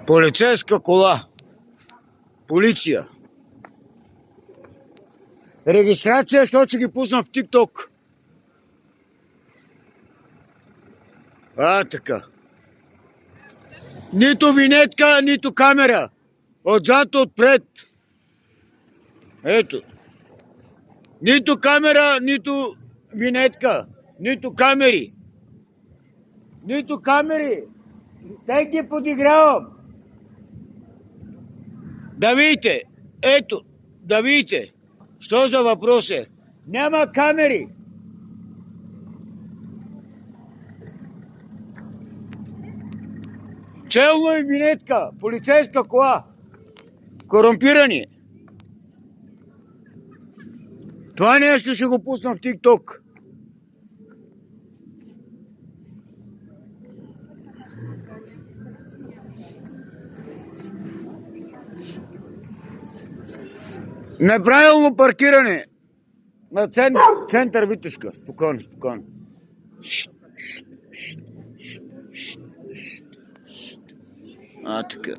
Полицейска кола. Полиция. Регистрация, защото ще ги пусна в ТикТок. Така. Нито винетка, нито камера. Отзад, отпред. Ето. Нито камера, нито винетка. Нито камери. Нито камери. Те ги подигравам. Да видите. Ето. Да видите. Що за въпрос е? Няма камери. Челно и винетка. Полицейска кола. Корумпирани. Това нещо ще го пусна в ТикТок. Неправилно паркиране на център Витушка. Спокойно, спокойно. Така.